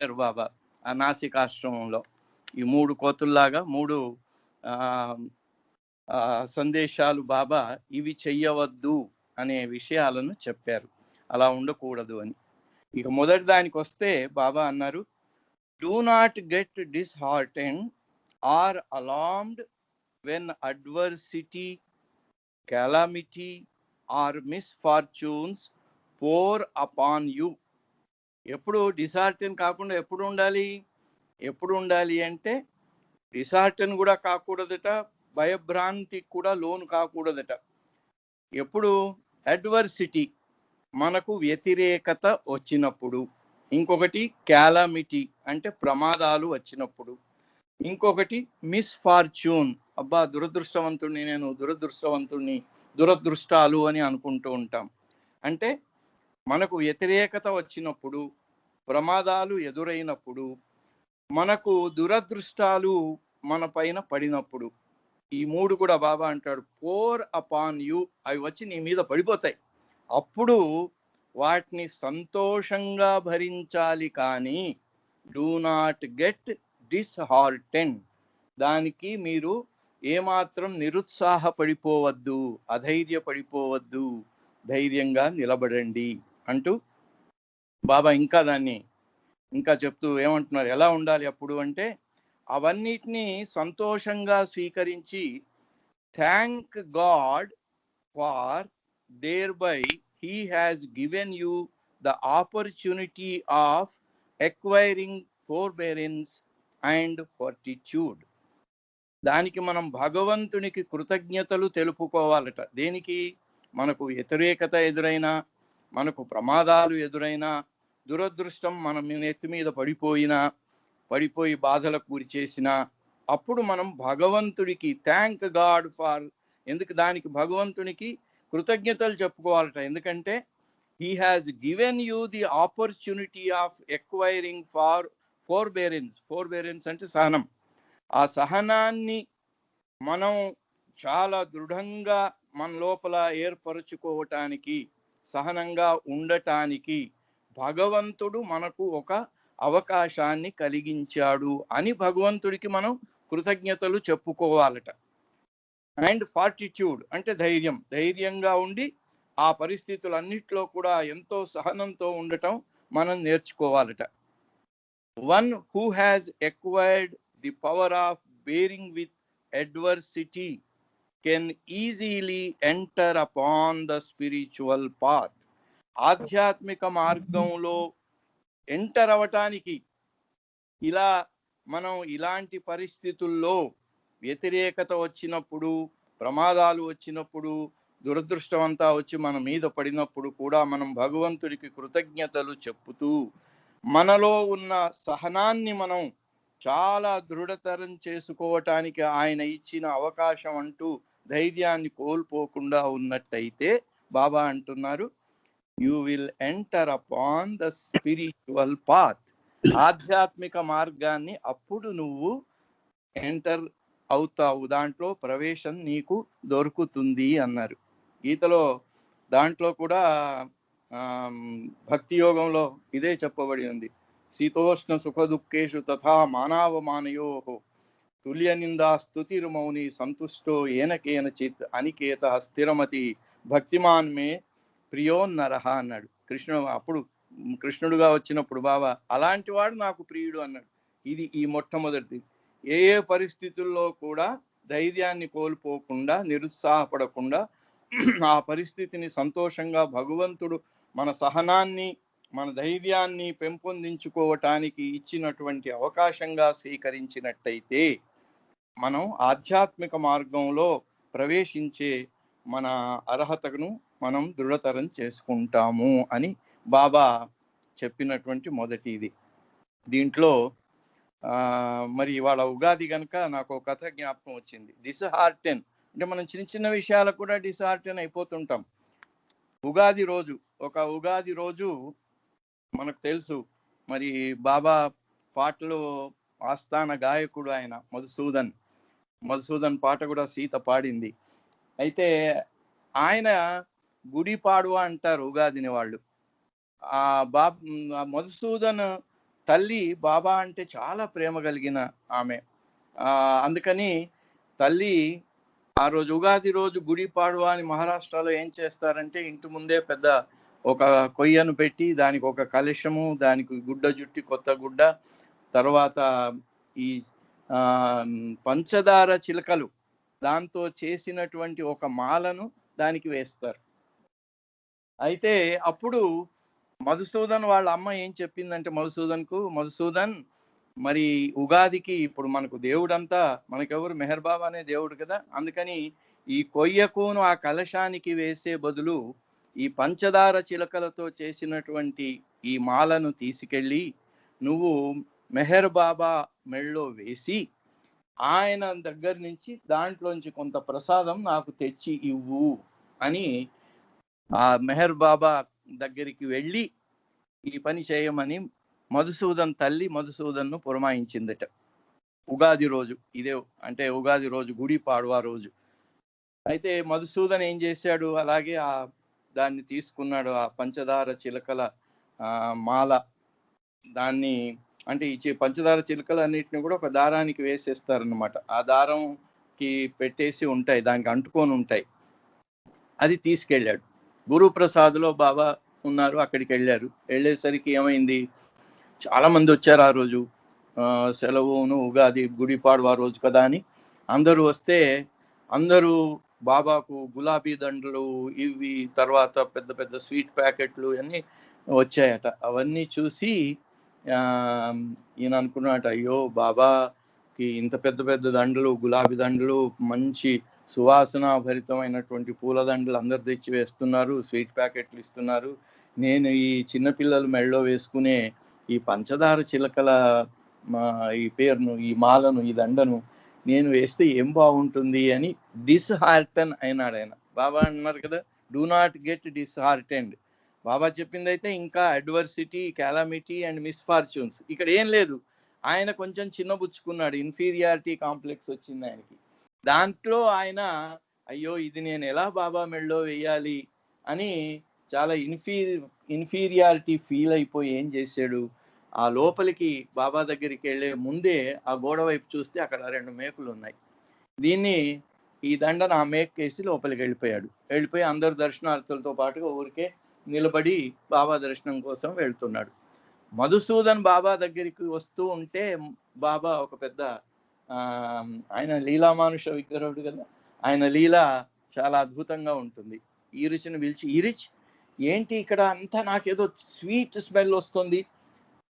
బాబా ఆ నాసికాశ్రమంలో ఈ 3 కోతుల్లాగా 3 సందేశాలు బాబా ఇవి చెయ్యవద్దు అనే విషయాలను చెప్పారు, అలా ఉండకూడదు అని. ఇక మొదటి దానికి వస్తే బాబా అన్నారు, do not get disheartened or alarmed when adversity, calamity or misfortunes pour upon you. ఎప్పుడు డిసార్టన్ కాకుండా ఎప్పుడు ఉండాలి అంటే డిసార్టన్ కూడా కాకూడదట, భయభ్రాంతికి కూడా లోను కాకూడదట. ఎప్పుడు అడ్వర్సిటీ మనకు వ్యతిరేకత వచ్చినప్పుడు, ఇంకొకటి క్యాలమిటీ అంటే ప్రమాదాలు వచ్చినప్పుడు, ఇంకొకటి మిస్ఫార్చ్యూన్, అబ్బా దురదృష్టవంతుడిని నేను, దురదృష్టాలు అని అనుకుంటూ ఉంటాం. అంటే మనకు వ్యతిరేకత వచ్చినప్పుడు, ప్రమాదాలు ఎదురైనప్పుడు, మనకు దురదృష్టాలు మన పైన పడినప్పుడు, ఈ 3 కూడా బాబా అంటాడు పోర్ అపాన్ యూ, అవి వచ్చి నీ మీద పడిపోతాయి. అప్పుడు వాటిని సంతోషంగా భరించాలి, కానీ డూ నాట్ గెట్ డిస్హార్టెన్, దానికి మీరు ఏమాత్రం నిరుత్సాహపడిపోవద్దు, అధైర్యపడిపోవద్దు, ధైర్యంగా నిలబడండి అంటూ బాబా ఇంకా చెప్తూ ఏమంటున్నారు, ఎలా ఉండాలి అప్పుడు అంటే, అవన్నిటినీ సంతోషంగా స్వీకరించి thank God for thereby he has given you the opportunity of acquiring forbearance and fortitude. దానికి మనం భగవంతునికి కృతజ్ఞతలు తెలుపుకోవాలట. దేనికి? మనకు వ్యతిరేకత ఎదురైనా, మనకు ప్రమాదాలు ఎదురైనా, దురదృష్టం మన నెత్తి మీద పడిపోయి బాధలకు గురి చేసినా, అప్పుడు మనం భగవంతుడికి థ్యాంక్ గాడ్ ఫార్, దానికి భగవంతునికి కృతజ్ఞతలు చెప్పుకోవాలట. ఎందుకంటే he has given you the opportunity of acquiring forbearance అంటే సహనం. ఆ సహనాన్ని మనం చాలా దృఢంగా మన లోపల ఏర్పరచుకోవటానికి, సహనంగా ఉండటానికి భగవంతుడు మనకు ఒక అవకాశాన్ని కలిగించాడు అని భగవంతుడికి మనం కృతజ్ఞతలు చెప్పుకోవాలట. అండ్ ఫార్టిట్యూడ్ అంటే ధైర్యంగా ఉండి ఆ పరిస్థితులన్నిట్లో కూడా ఎంతో సహనంతో ఉండటం మనం నేర్చుకోవాలట. One who has acquired the power of bearing with adversity can easily enter upon the spiritual path. ఆధ్యాత్మిక మార్గంలో ఎంటర్ అవటానికి, ఇలా మనం ఇలాంటి పరిస్థితుల్లో వ్యతిరేకత వచ్చినప్పుడు, ప్రమాదాలు వచ్చినప్పుడు, దురదృష్టం అంతా వచ్చి మన మీద పడినప్పుడు కూడా మనం భగవంతుడికి కృతజ్ఞతలు చెప్పుతూ మనలో ఉన్న సహనాన్ని మనం చాలా దృఢతరం చేసుకోవటానికి ఆయన ఇచ్చిన అవకాశం అంటూ ధైర్యాన్ని కోల్పోకుండా ఉన్నట్టయితే బాబా అంటున్నారు, you will enter upon the spiritual path. ఆధ్యాత్మిక మార్గాన్ని అప్పుడు నువ్వు ఎంటర్ అవుతావు, దాంట్లో ప్రవేశం నీకు దొరుకుతుంది అన్నారు. గీతలో దాంట్లో కూడా భక్తి యోగంలో ఇదే చెప్పబడి ఉంది. శీతోష్ణ సుఖ దుఃఖేషు తథా మానవమానయో తుల్య నిందా స్తుతిర్మౌని సంతుష్టో ఏనకేనచిత్ అనికేత స్థిరమతి భక్తిమాన్ మే ప్రియోన్నరహ అన్నాడు. అప్పుడు కృష్ణుడుగా వచ్చినప్పుడు బాబా అలాంటి వాడు నాకు ప్రియుడు అన్నాడు. ఇది ఈ మొట్టమొదటిది. ఏ పరిస్థితుల్లో కూడా ధైర్యాన్ని కోల్పోకుండా, నిరుత్సాహపడకుండా ఆ పరిస్థితిని సంతోషంగా భగవంతుడు మన సహనాన్ని, మన ధైర్యాన్ని పెంపొందించుకోవటానికి ఇచ్చినటువంటి అవకాశంగా స్వీకరించినట్టయితే మనం ఆధ్యాత్మిక మార్గంలో ప్రవేశించే మన అర్హతను మనం దృఢతరం చేసుకుంటాము అని బాబా చెప్పినటువంటి మొదటిది. దీంట్లో మరి ఇవాళ ఉగాది కనుక నాకు ఒక కథ జ్ఞాపకం వచ్చింది. డిస్హార్టెన్ అంటే మనం చిన్న విషయాలకు కూడా డిస్హార్టెన్ అయిపోతుంటాం. ఉగాది రోజు మనకు తెలుసు, మరి బాబా పాటలు ఆస్థాన గాయకుడు ఆయన మధుసూదన్ పాట కూడా సీత పాడింది. అయితే ఆయన గుడి పాడువ అంటారు ఉగాదిని వాళ్ళు. మధుసూదన్ తల్లి బాబా అంటే చాలా ప్రేమ కలిగిన ఆమె. అందుకని తల్లి ఆ రోజు ఉగాది రోజు గుడి పాడవా అని మహారాష్ట్రలో ఏం చేస్తారంటే ఇంటి ముందే పెద్ద ఒక కొయ్యను పెట్టి దానికి ఒక కలశము, దానికి గుడ్డ జుట్టి కొత్త గుడ్డ, తర్వాత ఈ పంచదార చిలకలు దాంతో చేసినటువంటి ఒక మాలను దానికి వేస్తారు. అయితే అప్పుడు మధుసూదన్ వాళ్ళ అమ్మ ఏం చెప్పిందంటే మధుసూదన్ మరి ఉగాదికి ఇప్పుడు మనకు దేవుడంతా మనకెవరు మెహర్ బాబా అనే దేవుడు కదా, అందుకని ఈ కొయ్యకును ఆ కలశానికి వేసే బదులు ఈ పంచదార చిలకలతో చేసినటువంటి ఈ మాలను తీసుకెళ్ళి నువ్వు మెహర్ బాబా మెళ్ళో వేసి ఆయన దగ్గర నుంచి దాంట్లోంచి కొంత ప్రసాదం నాకు తెచ్చి ఇవ్వు అని ఆ మెహర్ బాబా దగ్గరికి వెళ్ళి ఈ పని చేయమని మధుసూదన్ తల్లి మధుసూదన్ను పురమాయించిందట. ఉగాది రోజు ఇదే, అంటే ఉగాది రోజు గుడి పాడవా రోజు. అయితే మధుసూదన్ ఏం చేశాడు, అలాగే దాన్ని తీసుకున్నాడు, ఆ పంచదార చిలకల మాల. దాన్ని అంటే ఇచ్చే పంచదార చిలుకలు అన్నిటిని కూడా ఒక దారానికి వేసేస్తారనమాట. ఆ దారంకి పెట్టేసి ఉంటాయి, దానికి అంటుకొని ఉంటాయి. అది తీసుకెళ్ళాడు. గురుప్రసాద్లో బాబా ఉన్నారు, అక్కడికి వెళ్ళారు. వెళ్ళేసరికి ఏమైంది, చాలా మంది వచ్చారు ఆ రోజు. సెలవును ఉగాది గుడి పాడవా రోజు కదా అని అందరూ వస్తే అందరూ బాబాకు గులాబీ దండలు ఇవి, తర్వాత పెద్ద పెద్ద స్వీట్ ప్యాకెట్లు అన్నీ వచ్చాయట. అవన్నీ చూసి ఈయన అనుకున్నాట, అయ్యో బాబాకి ఇంత పెద్ద పెద్ద దండలు, గులాబీ దండలు, మంచి సువాసన భరితమైనటువంటి పూల దండలు అందరు తెచ్చి వేస్తున్నారు, స్వీట్ ప్యాకెట్లు ఇస్తున్నారు. నేను ఈ చిన్నపిల్లలు మెళ్ళో వేసుకునే ఈ పంచదార చిలకల ఈ పేరును, ఈ మాలను, ఈ దండను నేను వేస్తే ఏం బాగుంటుంది అని డిస్హార్టన్ అయినాడు ఆయన. బాబా అన్నారు కదా, డూ నాట్ గెట్ డిస్హార్టెండ్. బాబా చెప్పింది అయితే ఇంకా అడ్వర్సిటీ, క్యాలమిటీ అండ్ మిస్ఫార్చ్యూన్స్. ఇక్కడ ఏం లేదు, ఆయన కొంచెం చిన్నబుచ్చుకున్నాడు, ఇన్ఫీరియారిటీ కాంప్లెక్స్ వచ్చింది ఆయనకి. దాంట్లో ఆయన అయ్యో ఇది నేను ఎలా బాబా మెళ్ళో వేయాలి అని చాలా ఇన్ఫీరియారిటీ ఫీల్ అయిపోయి ఏం చేశాడు, ఆ లోపలికి బాబా దగ్గరికి వెళ్ళే ముందే ఆ గోడ వైపు చూస్తే అక్కడ 2 మేకులు ఉన్నాయి. దీన్ని ఈ దండను ఆ మేకేసి లోపలికి వెళ్ళిపోయి అందరు దర్శనార్థులతో పాటుగా ఊరికే నిలబడి బాబా దర్శనం కోసం వెళ్తున్నాడు. మధుసూదన్ బాబా దగ్గరికి వస్తూ ఉంటే బాబా ఒక పెద్ద ఆయన లీలామానుష విగ్రహుడు కదా, ఆయన లీల చాలా అద్భుతంగా ఉంటుంది. ఈరిచిని పిలిచి, ఈరిచ్ ఏంటి ఇక్కడ అంతా నాకేదో స్వీట్ స్మెల్ వస్తుంది,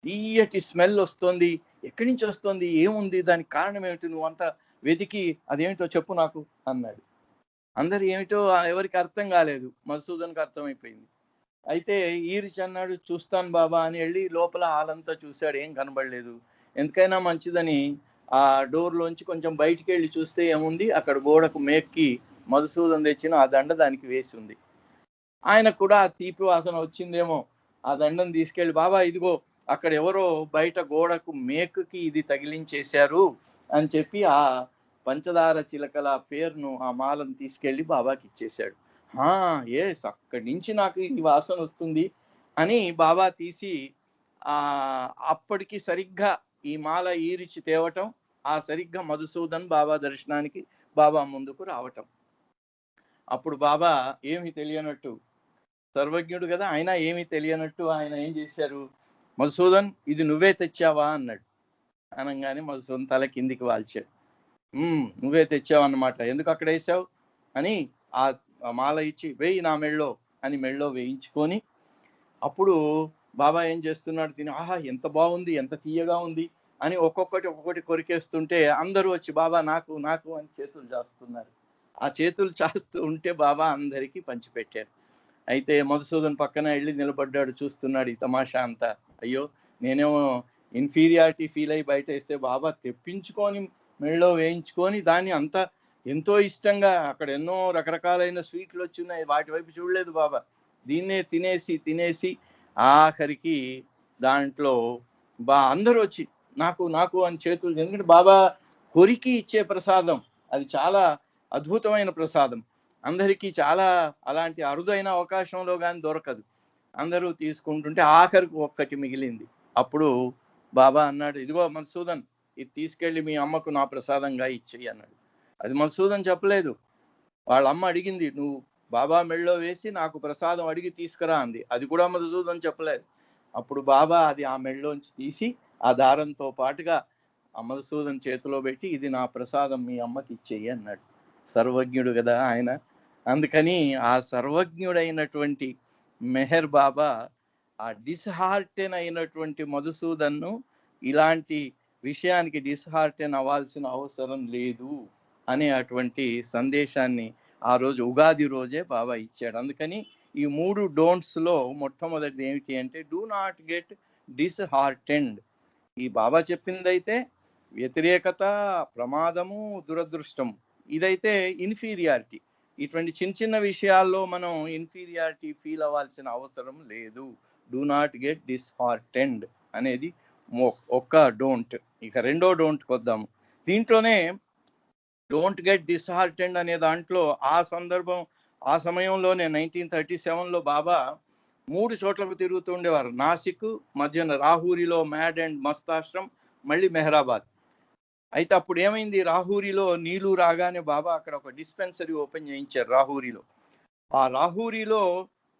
తీయటి స్మెల్ వస్తుంది, ఎక్కడి నుంచి వస్తుంది, ఏముంది, దానికి కారణం ఏమిటి, నువ్వు అంతా వెతికి అదేమిటో చెప్పు నాకు అన్నాడు. అందరు ఏమిటో ఎవరికి అర్థం కాలేదు, మధుసూదన్కి అర్థమైపోయింది. అయితే ఈరిచి అన్నాడు, చూస్తాను బాబా అని వెళ్ళి లోపల హాలంతా చూశాడు, ఏం కనబడలేదు. ఎందుకైనా మంచిదని ఆ డోర్లోంచి కొంచెం బయటికి వెళ్ళి చూస్తే ఏముంది, అక్కడ గోడకు మేక్కి మధుసూదన్ తెచ్చిన ఆ దండ దానికి వేసి ఉంది. ఆయనకు కూడా ఆ తీపి వాసన వచ్చిందేమో, ఆ దండను తీసుకెళ్ళి, బాబా ఇదిగో అక్కడ ఎవరో బయట గోడకు మేకుకి ఇది తగిలించేశారు అని చెప్పి ఆ పంచదార చిలకల పేరును, ఆ మాలను తీసుకెళ్ళి బాబాకి ఇచ్చేశాడు. అక్కడి నుంచి నాకు ఈ వాసన వస్తుంది అని బాబా తీసి అప్పటికి సరిగ్గా ఈ మాల ఈరిచి తేవటం, ఆ సరిగ్గా మధుసూదన్ బాబా దర్శనానికి బాబా ముందుకు రావటం. అప్పుడు బాబా ఏమి తెలియనట్టు, సర్వజ్ఞుడు కదా, ఆయన ఏమీ తెలియనట్టు ఆయన ఏం చేశారు, మధుసూదన్ ఇది నువ్వే తెచ్చావా అన్నాడు. అనగానే మధుసూదన్ తల కిందికి వాల్చాడు. నువ్వే తెచ్చావు అన్నమాట, ఎందుకు అక్కడ వేసావు అని ఆ మాల ఇచ్చి, వేయి నా మెళ్ళో అని మెళ్ళో వేయించుకొని, అప్పుడు బాబా ఏం చేస్తున్నాడు, తిని ఆహా ఎంత బాగుంది, ఎంత తీయగా ఉంది అని ఒక్కొక్కటి కొరికేస్తుంటే అందరూ వచ్చి బాబా నాకు నాకు అని చేతులు చాస్తున్నారు. ఆ చేతులు చాస్తూ ఉంటే బాబా అందరికీ పంచిపెట్టారు. అయితే మధుసూదన్ పక్కన వెళ్ళి నిలబడ్డాడు, చూస్తున్నాడు ఈ తమాషా అంతా. అయ్యో నేనేమో ఇన్ఫీరియారిటీ ఫీల్ అయ్యి బయట వేస్తే బాబా తెప్పించుకొని మెళ్ళో వేయించుకొని దాన్ని అంతా ఎంతో ఇష్టంగా, అక్కడ ఎన్నో రకరకాలైన స్వీట్లు వచ్చినాయి, వాటి వైపు చూడలేదు బాబా, దీన్నే తినేసి ఆఖరికి దాంట్లో అందరూ వచ్చి నాకు నాకు అని చేతులు, ఎందుకంటే బాబా కొరికి ఇచ్చే ప్రసాదం అది చాలా అద్భుతమైన ప్రసాదం, అందరికీ చాలా అలాంటి అరుదైన అవకాశంలో కానీ దొరకదు. అందరూ తీసుకుంటుంటే ఆఖరికి ఒక్కటి మిగిలింది. అప్పుడు బాబా అన్నాడు, ఇదిగో మధుసూదన్, ఇది తీసుకెళ్ళి మీ అమ్మకు నా ప్రసాదంగా ఇచ్చేయి అన్నాడు. అది మధుసూదన్ చెప్పలేదు. వాళ్ళ అమ్మ అడిగింది, నువ్వు బాబా మెళ్ళో వేసి నాకు ప్రసాదం అడిగి తీసుకురా అంది. అది కూడా మధుసూదన్ చెప్పలేదు. అప్పుడు బాబా అది ఆ మెళ్ళలోంచి తీసి ఆ దారంతో పాటుగా ఆ మధుసూదన్ చేతిలో పెట్టి, ఇది నా ప్రసాదం మీ అమ్మకి ఇచ్చేయి అన్నాడు. సర్వజ్ఞుడు కదా ఆయన. అందుకని ఆ సర్వజ్ఞుడైనటువంటి మెహర్ బాబా ఆ డిస్హార్టెన్ అయినటువంటి మధుసూదన్ను ఇలాంటి విషయానికి డిస్హార్టెన్ అవ్వాల్సిన అవసరం లేదు అనే అటువంటి సందేశాన్ని ఆ రోజు ఉగాది రోజే బాబా ఇచ్చాడు. అందుకని ఈ 3 డోంట్స్లో మొట్టమొదటిది ఏమిటి అంటే, డూ నాట్ గెట్ డిస్హార్టెండ్. ఈ బాబా చెప్పిందైతే వ్యతిరేకత, ప్రమాదము, దురదృష్టం. ఇదైతే ఇన్ఫీరియారిటీ. ఇటువంటి చిన్న చిన్న విషయాల్లో మనం ఇన్ఫీరియారిటీ ఫీల్ అవ్వాల్సిన అవసరం లేదు. డూ నాట్ గెట్ డిస్హార్టెండ్ అనేది ఒక్క డోంట్. ఇక రెండో డోంట్కి వద్దాము. దీంట్లోనే డోంట్ గెట్ డిస్హార్టెండ్ అనే దాంట్లో ఆ సమయంలోనే 1937లో బాబా 3 చోట్లకు తిరుగుతూ ఉండేవారు. నాసిక్, మధ్యన రాహూరిలో మ్యాడ్ అండ్ మస్తాశ్రమ్, మళ్ళీ మెహరాబాద్. అయితే అప్పుడు ఏమైంది, రాహూరిలో నీళ్లు రాగానే బాబా అక్కడ ఒక డిస్పెన్సరీ ఓపెన్ చేయించారు రాహూరిలో. ఆ రాహూరిలో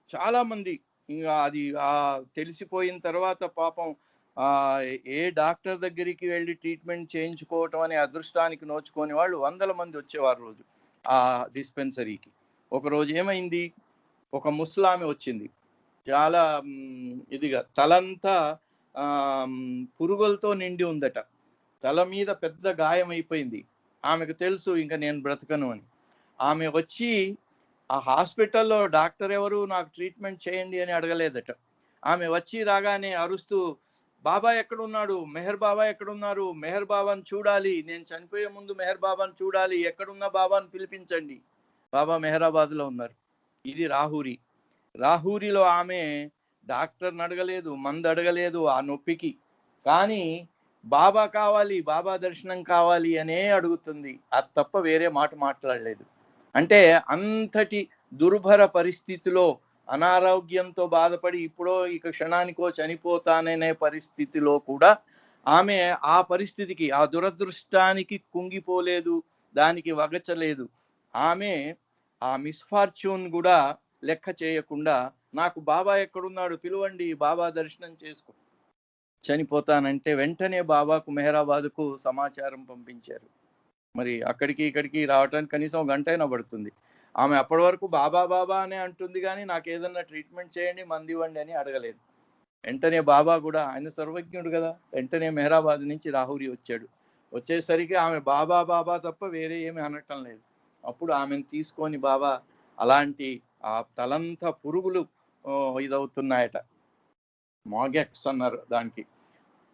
చాలా మంది ఇంకా అది తెలిసిపోయిన తర్వాత పాపం ఏ డాక్టర్ దగ్గరికి వెళ్ళి ట్రీట్మెంట్ చేయించుకోవటం అనే అదృష్టానికి నోచుకొని వాళ్ళు 100 మంది వచ్చేవారు రోజు ఆ డిస్పెన్సరీకి. ఒకరోజు ఏమైంది, ఒక ముసలామె వచ్చింది. చాలా ఇదిగా తలంతా పురుగులతో నిండి ఉందట. తల మీద పెద్ద గాయం అయిపోయింది. ఆమెకు తెలుసు ఇంకా నేను బ్రతకను అని. ఆమె వచ్చి ఆ హాస్పిటల్లో డాక్టర్ ఎవరు, నాకు ట్రీట్మెంట్ చేయండి అని అడగలేదట. ఆమె వచ్చి రాగానే అరుస్తూ, బాబా ఎక్కడున్నాడు, మెహర్ బాబా ఎక్కడున్నారు, మెహర్ బాబాను చూడాలి, నేను చనిపోయే ముందు మెహర్ బాబాను చూడాలి, ఎక్కడున్న బాబాను పిలిపించండి. బాబా మెహరాబాద్లో ఉన్నారు. ఇది రాహూరి. రాహూరిలో ఆమె డాక్టర్ని అడగలేదు, మందు అడగలేదు ఆ నొప్పికి. కానీ బాబా కావాలి, బాబా దర్శనం కావాలి అనే అడుగుతుంది. అది తప్ప వేరే మాట మాట్లాడలేదు. అంటే అంతటి దుర్భర పరిస్థితిలో, అనారోగ్యంతో బాధపడి ఇప్పుడో ఇక క్షణానికో చనిపోతాననే పరిస్థితిలో కూడా ఆమె ఆ పరిస్థితికి, ఆ దురదృష్టానికి కుంగిపోలేదు, దానికి వగచలేదు. ఆమె ఆ మిస్ఫార్చ్యూన్ కూడా లెక్క చేయకుండా, నాకు బాబా ఎక్కడున్నాడు పిలువండి, బాబా దర్శనం చేసుకో, చనిపోతానంటే వెంటనే బాబాకు మెహరాబాద్కు సమాచారం పంపించారు. మరి అక్కడికి ఇక్కడికి రావడానికి కనీసం 1 గంట అయినా పడుతుంది. ఆమె అప్పటి వరకు బాబా బాబా అనే అంటుంది, కానీ నాకు ఏదన్నా ట్రీట్మెంట్ చేయండి, మందు ఇవ్వండి అని అడగలేదు. వెంటనే బాబా కూడా, ఆయన సర్వజ్ఞుడు కదా, వెంటనే మెహరాబాద్ నుంచి రాహూరి వచ్చాడు. వచ్చేసరికి ఆమె బాబా బాబా తప్ప వేరే ఏమి అనటం లేదు. అప్పుడు ఆమెను తీసుకొని బాబా అలాంటి ఆ తలంతా పురుగులు ఇదవుతున్నాయట, మాగెట్స్ అన్నారు దానికి.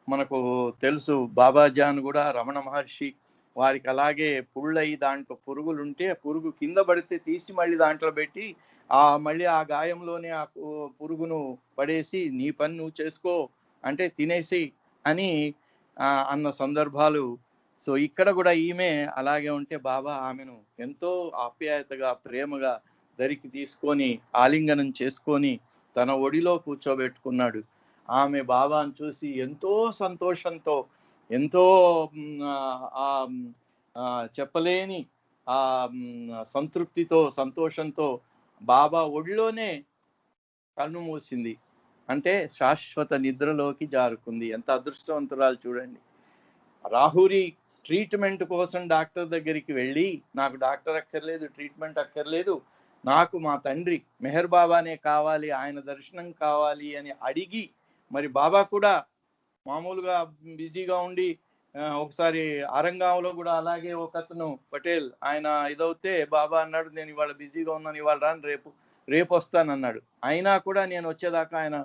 మనకు తెలుసు బాబాజాన్ కూడా రమణ మహర్షి వారికి అలాగే పుళ్ళయి దాంట్లో పురుగులుంటే పురుగు కింద పడితే తీసి మళ్ళీ దాంట్లో పెట్టి మళ్ళీ ఆ గాయంలోనే ఆ పురుగును పడేసి, నీ పని నువ్వు చేసుకో అంటే తినేసి అని అన్న సందర్భాలు. సో ఇక్కడ కూడా ఈమె అలాగే ఉంటే బాబా ఆమెను ఎంతో ఆప్యాయతగా, ప్రేమగా దరికి తీసుకొని ఆలింగనం చేసుకొని తన ఒడిలో కూర్చోబెట్టుకున్నాడు. ఆమె బాబాను చూసి ఎంతో సంతోషంతో, ఎంతో చెప్పలేని ఆ సంతృప్తితో, సంతోషంతో బాబా ఒడిలోనే కన్ను మూసింది. అంటే శాశ్వత నిద్రలోకి జారుకుంది. ఎంత అదృష్టవంతురాలు చూడండి. రాహురి ట్రీట్మెంట్ కోసం డాక్టర్ దగ్గరికి వెళ్ళి, నాకు డాక్టర్ అక్కర్లేదు, ట్రీట్మెంట్ అక్కర్లేదు, నాకు మా తండ్రి మెహర్ బాబానే కావాలి, ఆయన దర్శనం కావాలి అని అడిగి, మరి బాబా కూడా మామూలుగా బిజీగా ఉండి ఒకసారి ఆరంగాంలో కూడా అలాగే ఒక అతను పటేల్ ఆయన ఇదవుతే బాబా అన్నాడు, నేను ఇవాళ బిజీగా ఉన్నాను, ఇవాళ రాను, రేపు వస్తానన్నాడు. అయినా కూడా నేను వచ్చేదాకా ఆయన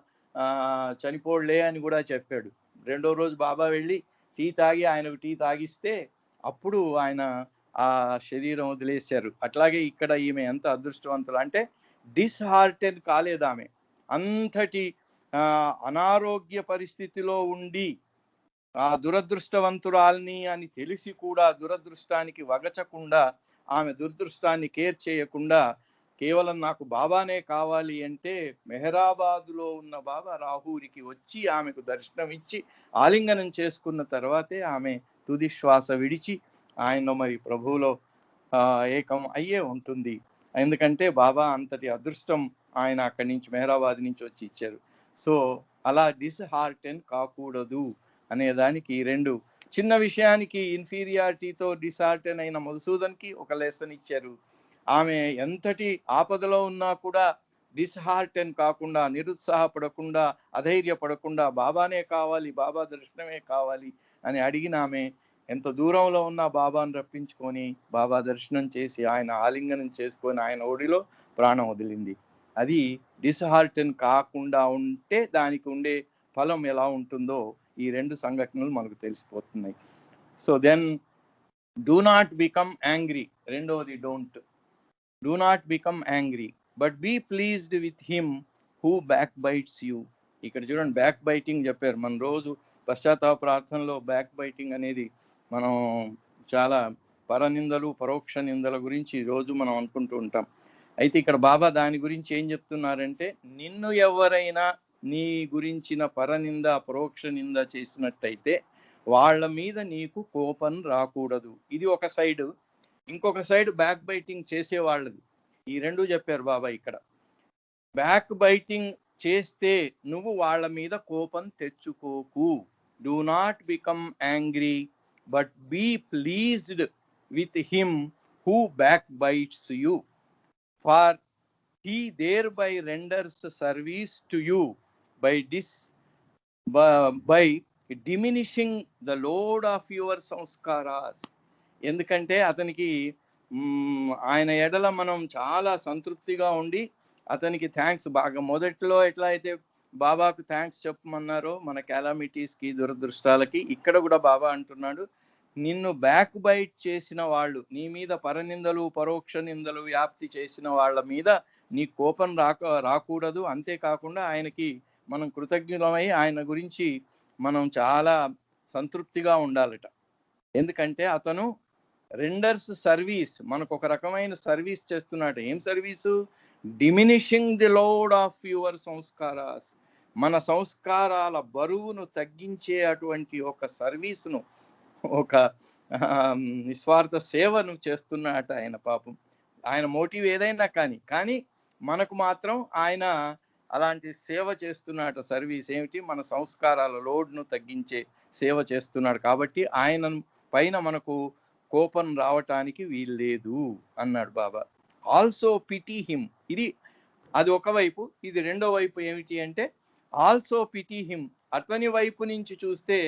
చనిపోడలే అని కూడా చెప్పాడు. రెండో రోజు బాబా వెళ్ళి టీ తాగి ఆయనకు టీ తాగిస్తే అప్పుడు ఆయన ఆ శరీరం వదిలేశారు. అట్లాగే ఇక్కడ ఈమె ఎంత అదృష్టవంతులు అంటే, డిస్హార్టెన్ కాలేదు ఆమె. అంతటి అనారోగ్య పరిస్థితిలో ఉండి ఆ దురదృష్టవంతురాల్ని అని తెలిసి కూడా దురదృష్టానికి వగచకుండా, ఆమె దురదృష్టాన్ని కేర్ చేయకుండా కేవలం నాకు బాబానే కావాలి అంటే మెహరాబాదులో ఉన్న బాబా రాహూరికి వచ్చి ఆమెకు దర్శనం ఇచ్చి ఆలింగనం చేసుకున్న తర్వాతే ఆమె తుది శ్వాస విడిచి ఆయన మరి ప్రభువులో ఏకం అయ్యే ఉంటుంది. ఎందుకంటే బాబా అంతటి అదృష్టం ఆయన అక్కడి నుంచి మెహరాబాద్ నుంచి వచ్చి ఇచ్చారు. సో అలా డిస్హార్టెన్ కాకూడదు అనే దానికి రెండు చిన్న విషయానికి ఇన్ఫీరియారిటీతో డిస్హార్టెన్ అయిన మధుసూదన్కి ఒక లెసన్ ఇచ్చారు. ఆమె ఎంతటి ఆపదలో ఉన్నా కూడా డిస్హార్టెన్ కాకుండా, నిరుత్సాహపడకుండా, అధైర్యపడకుండా బాబానే కావాలి, బాబా దర్శనమే కావాలి అని అడిగిన ఆమె ఎంత దూరంలో ఉన్న బాబాను రప్పించుకొని బాబా దర్శనం చేసి ఆయన ఆలింగనం చేసుకొని ఆయన ఒడిలో ప్రాణం వదిలింది. అది డిస్హార్టెన్ కాకుండా ఉంటే దానికి ఉండే ఫలం ఎలా ఉంటుందో ఈ రెండు సంఘటనలు మనకు తెలిసిపోతున్నాయి. So then do not become angry. రెండవది do not become angry but be pleased with him who backbites you. ఇక్కడ చూడండి, బ్యాక్ బైటింగ్ చెప్పారు. మన రోజు పశ్చాత్తాప ప్రార్థనలో బ్యాక్ బైటింగ్ అనేది మనం చాలా పరనిందలు, పరోక్ష నిందల గురించి రోజు మనం అనుకుంటూ ఉంటాం. అయితే ఇక్కడ బాబా దాని గురించి ఏం చెప్తున్నారంటే, నిన్ను ఎవరైనా నీ గురించిన పరనింద, పరోక్ష నింద చేసినట్టయితే వాళ్ళ మీద నీకు కోపం రాకూడదు. ఇది ఒక సైడ్. ఇంకొక సైడ్ బ్యాక్ బైటింగ్ చేసేవాళ్ళది. ఈ రెండు చెప్పారు బాబా ఇక్కడ. బ్యాక్ బైటింగ్ చేస్తే నువ్వు వాళ్ళ మీద కోపం తెచ్చుకోకు. Do not become angry but be pleased with him who backbites you, for he thereby renders service to you by diminishing the load of your sanskaras. ఎందుకంటే అతనికి ఆయన ఎడల మనం చాలా సంతృప్తిగా ఉండి అతనికి థ్యాంక్స్ బాగా మొదట్లో ఎట్లా అయితే బాబాకు థ్యాంక్స్ చెప్పమన్నారో మన క్యాలామిటీస్కి, దురదృష్టాలకి, ఇక్కడ కూడా బాబా అంటున్నాడు, నిన్ను బ్యాక్ బైట్ చేసిన వాళ్ళు, నీ మీద పరనిందలు, పరోక్ష నిందలు వ్యాప్తి చేసిన వాళ్ళ మీద నీ కోపం రాకూడదు. అంతేకాకుండా ఆయనకి మనం కృతజ్ఞులమై ఆయన గురించి మనం చాలా సంతృప్తిగా ఉండాలట. ఎందుకంటే అతను రెండర్స్ సర్వీస్, మనకు ఒక రకమైన సర్వీస్ చేస్తున్నాడు. ఏం service? Diminishing the load of your sanskaras. మన సంస్కారాల బరువును తగ్గించే అటువంటి ఒక సర్వీస్ను, ఒక నిస్వార్థ సేవను చేస్తున్నట ఆయన. పాపం ఆయన మోటివ్ ఏదైనా కానీ మనకు మాత్రం ఆయన అలాంటి సేవ చేస్తున్నట. సర్వీస్ ఏమిటి? మన సంస్కారాల లోడ్ను తగ్గించే సేవ చేస్తున్నాడు. కాబట్టి ఆయన పైన మనకు కోపం రావటానికి వీల్లేదు అన్నాడు బాబా. Also PT him. అది ఒకవైపు. ఇది రెండో వైపు ఏమిటి అంటే ఆల్సో పిటీ హిమ్. అతని వైపు నుంచి చూస్తే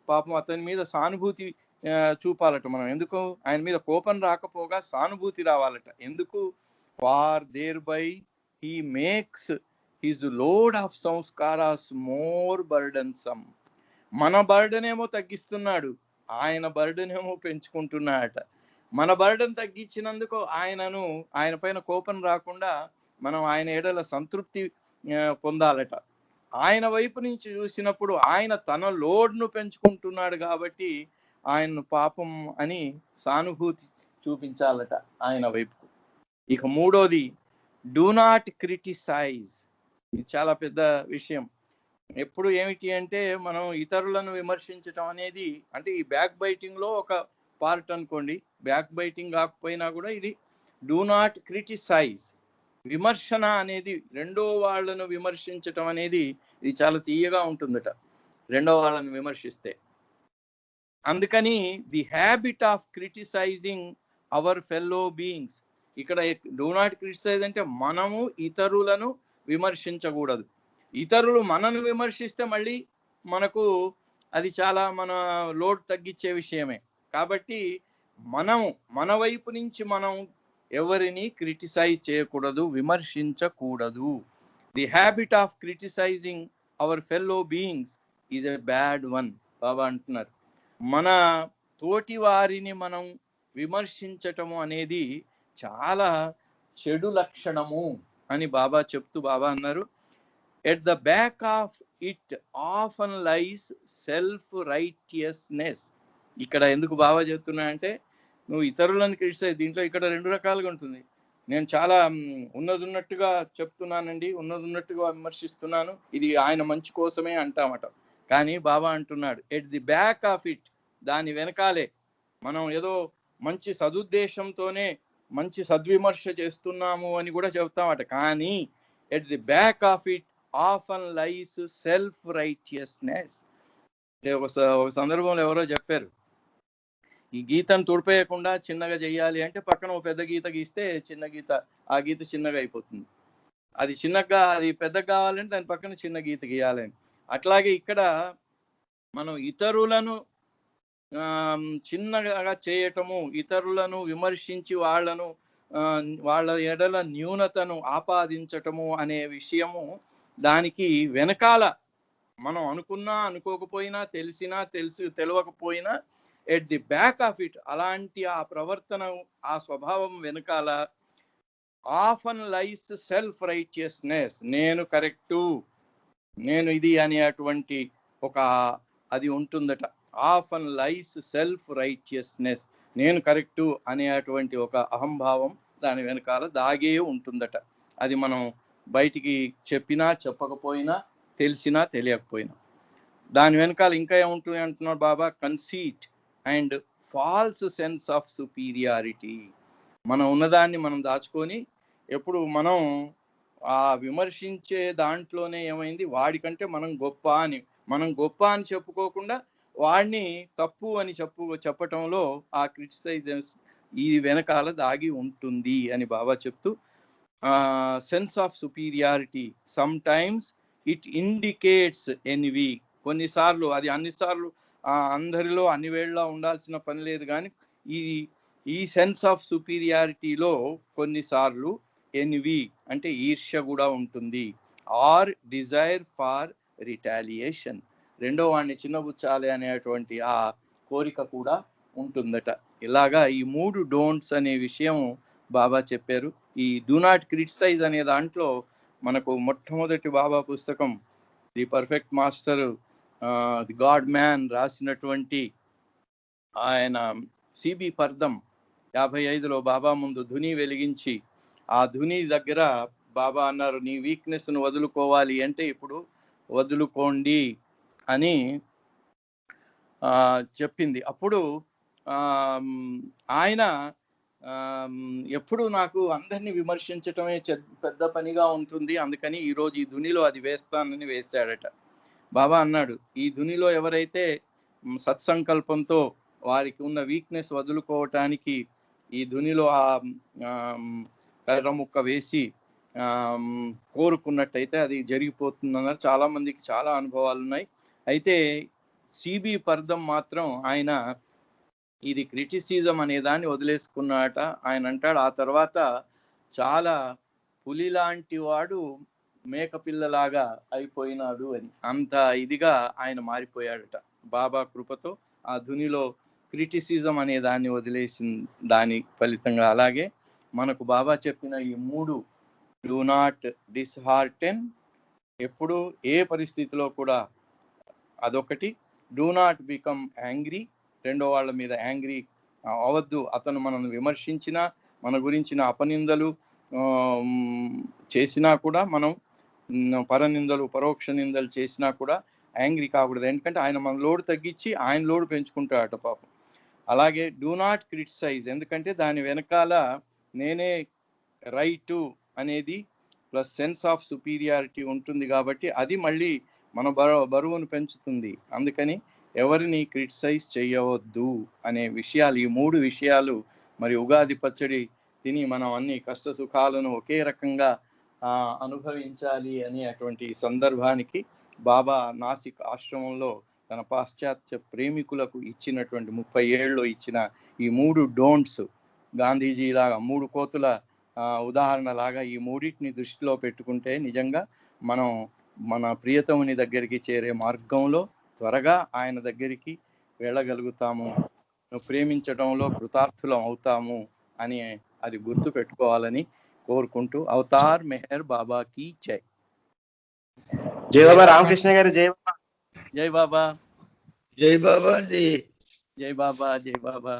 పాపం అతని మీద సానుభూతి చూపాలట మనం. ఎందుకు? ఆయన మీద కోపం రాకపోగా సానుభూతి రావాలట. ఎందుకు? For thereby he makes his load of samskaras more burdensome. మన బర్డన్ ఏమో తగ్గిస్తున్నాడు, ఆయన బర్డన్ ఏమో పెంచుకుంటున్నాడట. మన బర్డన్ తగ్గించినందుకు ఆయన పైన కోపం రాకుండా మనం ఆయన ఎడల సంతృప్తి పొందాలట. ఆయన వైపు నుంచి చూసినప్పుడు ఆయన తన లోడ్ను పెంచుకుంటున్నాడు కాబట్టి ఆయన పాపం అని సానుభూతి చూపించాలట ఆయన వైపుకు. ఇక మూడోది, డూ నాట్ క్రిటిసైజ్. ఇది చాలా పెద్ద విషయం. ఎప్పుడు ఏమిటి అంటే మనం ఇతరులను విమర్శించటం అనేది, అంటే ఈ బ్యాక్ బైటింగ్ లో ఒక పార్ట్ అనుకోండి. బ్యాక్ బైటింగ్ కాకపోయినా కూడా ఇది డూ నాట్ క్రిటిసైజ్. విమర్శన అనేది, రెండో వాళ్ళను విమర్శించటం అనేది ఇది చాలా తీయగా ఉంటుందట రెండో వాళ్ళని విమర్శిస్తే. అందుకని the habit of criticising our fellow beings. ఇక్కడ డూ నాట్ క్రిటిసైజ్ అంటే మనము ఇతరులను విమర్శించకూడదు. ఇతరులు మనను విమర్శిస్తే మళ్ళీ మనకు అది చాలా మన లోడ్ తగ్గించే విషయమే. కాబట్టి మన వైపు నుంచి మనం ఎవరిని క్రిటిసైజ్ చేయకూడదు, విమర్శించకూడదు. The habit of criticising our fellow beings is a bad one. Baba అంటున్నారు, మన తోటి వారిని మనం విమర్శించటము అనేది చాలా చెడు లక్షణము అని బాబా బాబా అన్నారు, at the back of it often lies self righteousness. ఇక్కడ ఎందుకు బాబా చెప్తున్నా అంటే, నువ్వు ఇతరులను క్రిటిసైజ్, దీంట్లో ఇక్కడ రెండు రకాలుగా ఉంటుంది. నేను చాలా ఉన్నట్టుగా చెప్తున్నానండి, ఉన్నట్టుగా విమర్శిస్తున్నాను, ఇది ఆయన మంచి కోసమే అంటామట. కానీ బాబా అంటున్నాడు at the back of it, దాని వెనకాలే మనం ఏదో మంచి సదుద్దేశంతోనే మంచి సద్విమర్శ చేస్తున్నాము అని కూడా చెప్తామట. కానీ at the back of it often lies self righteousness. ఒక సందర్భంలో ఎవరో చెప్పారు, ఈ గీతను తుడిపేయకుండా చిన్నగా చెయ్యాలి అంటే పక్కన ఒక పెద్ద గీత గీస్తే చిన్న గీత, ఆ గీత చిన్నగా అయిపోతుంది. అది చిన్నగా, అది పెద్దగా కావాలంటే దాని పక్కన చిన్న గీత గీయాలని. అట్లాగే ఇక్కడ మనం ఇతరులను చిన్నగా చేయటము, ఇతరులను విమర్శించి వాళ్ళ ఎడల న్యూనతను ఆపాదించటము అనే విషయము, దానికి వెనకాల మనం అనుకున్నా అనుకోకపోయినా, తెలియకపోయినా at the back of it, అలాంటి ఆ ప్రవర్తన, ఆ స్వభావం వెనకాల ఆఫన్ లైస్ సెల్ఫ్ రైచియస్నెస్, నేను కరెక్టు, నేను ఇది అనేటువంటి ఒక అది ఉంటుందట. ఆఫన్ లైస్ సెల్ఫ్ రైచియస్నెస్, నేను కరెక్టు అనేటువంటి ఒక అహంభావం దాని వెనకాల దాగే ఉంటుందట. అది మనం బయటికి చెప్పినా చెప్పకపోయినా, తెలిసినా తెలియకపోయినా. దాని వెనకాల ఇంకా ఏముంటుంది అంటున్నాడు Baba, conceit and false sense of superiority. మనం ఉన్నదాన్ని మనం దాచుకొని ఎప్పుడు మనం ఆ విమర్శించే దాంట్లోనే ఏమైంది, వాడికంటే మనం గొప్ప అని చెప్పుకోకుండా వాడిని తప్పు అని చెప్పటంలో ఆ క్రిటిసైజన్స్ ఈ వెనకాల దాగి ఉంటుంది అని బాబా చెప్తూ, sense of superiority sometimes it indicates envy. కొన్నిసార్లు, అది అన్నిసార్లు అందరిలో అన్ని వేళలా ఉండాల్సిన పని లేదు, కానీ ఈ సెన్స్ ఆఫ్ సుపీరియారిటీలో కొన్నిసార్లు ఎన్వి అంటే ఈర్ష్య కూడా ఉంటుంది. ఆర్ డిజైర్ ఫార్ రిటాలియేషన్, రెండో వాడిని చిన్నబుచ్చాలి అనేటువంటి ఆ కోరిక కూడా ఉంటుందట. ఇలాగా ఈ 3 డోంట్స్ అనే విషయం బాబా చెప్పారు. ఈ డూ నాట్ క్రిటిసైజ్ అనే దాంట్లో మనకు మొట్టమొదటి బాబా పుస్తకం the perfect master the God man రాసినటువంటి ఆయన సిబి పర్దం 55లో బాబా ముందు ధుని వెలిగించి, ఆ ధుని దగ్గర బాబా అన్నారు, నీ వీక్నెస్ను వదులుకోవాలి అంటే ఇప్పుడు వదులుకోండి అని చెప్పింది. అప్పుడు ఆయన ఎప్పుడు నాకు అందరినీ విమర్శించటమే పెద్ద పనిగా ఉంటుంది, అందుకని ఈరోజు ఈ ధునిలో అది వేస్తానని వేస్తాడట. బాబా అన్నాడు, ఈ ధునిలో ఎవరైతే సత్సంకల్పంతో వారికి ఉన్న వీక్నెస్ వదులుకోవటానికి ఈ ధునిలో ఆ కర్ర ముక్క వేసి కోరుకున్నట్టయితే అది జరిగిపోతుందన్నారు. చాలా మందికి చాలా అనుభవాలు ఉన్నాయి. అయితే సిబి పర్దం మాత్రం ఆయన ఇది క్రిటిసిజం అనే దాన్ని వదిలేసుకున్నాట. ఆయన అంటాడు, ఆ తర్వాత చాలా పులి లాంటి వాడు మేకపిల్లలాగా అయిపోయినాడు అని. అంత ఇదిగా ఆయన మారిపోయాడట బాబా కృపతో. ఆ ధునిలో క్రిటిసిజం అనే దాన్ని వదిలేసిన దాని ఫలితంగా. అలాగే మనకు బాబా చెప్పిన ఈ 3, డూ నాట్ డిస్హార్టెన్, ఎప్పుడు ఏ పరిస్థితిలో కూడా అదొకటి. డూ నాట్ బికమ్ యాంగ్రీ, రెండో వాళ్ళ మీద యాంగ్రీ అవద్దు. అతను మనల్ని విమర్శించినా, మన గురించిన అపనిందలు చేసినా కూడా, మనం పరనిందలు పరోక్ష నిందలు చేసినా కూడా యాంగ్రీ కాకూడదు. ఎందుకంటే ఆయన మన లోడు తగ్గించి ఆయన లోడు పెంచుకుంటాడట పాపం. అలాగే డూ నాట్ క్రిటిసైజ్, ఎందుకంటే దాని వెనకాల నేనే రైటు అనేది ప్లస్ సెన్స్ ఆఫ్ సుపీరియారిటీ ఉంటుంది కాబట్టి అది మళ్ళీ మన బరువును పెంచుతుంది. అందుకని ఎవరిని క్రిటిసైజ్ చేయవద్దు అనే విషయాలు, ఈ 3 విషయాలు మరి ఉగాది పచ్చడి తిని మనం అన్ని కష్ట సుఖాలను ఒకే రకంగా అనుభవించాలి అనే అటువంటి సందర్భానికి బాబా నాసిక్ ఆశ్రమంలో తన పాశ్చాత్య ప్రేమికులకు ఇచ్చినటువంటి 30 ఏళ్ళలో ఇచ్చిన ఈ 3 డోంట్స్, గాంధీజీలాగా 3 కోతుల ఉదాహరణ లాగా ఈ 3టిని దృష్టిలో పెట్టుకుంటే నిజంగా మనం మన ప్రియతముని దగ్గరికి చేరే మార్గంలో త్వరగా ఆయన దగ్గరికి వెళ్ళగలుగుతాము, ప్రేమించడంలో కృతార్థులం అవుతాము అని అది గుర్తు పెట్టుకోవాలని కోరుకుంటూ అవతార్ మెహర్ బాబా की जय. జై బాబా రామకృష్ణ గారు. జై బాబా. జై బాబా. జై బాబా. జై బాబా. జై బాబా.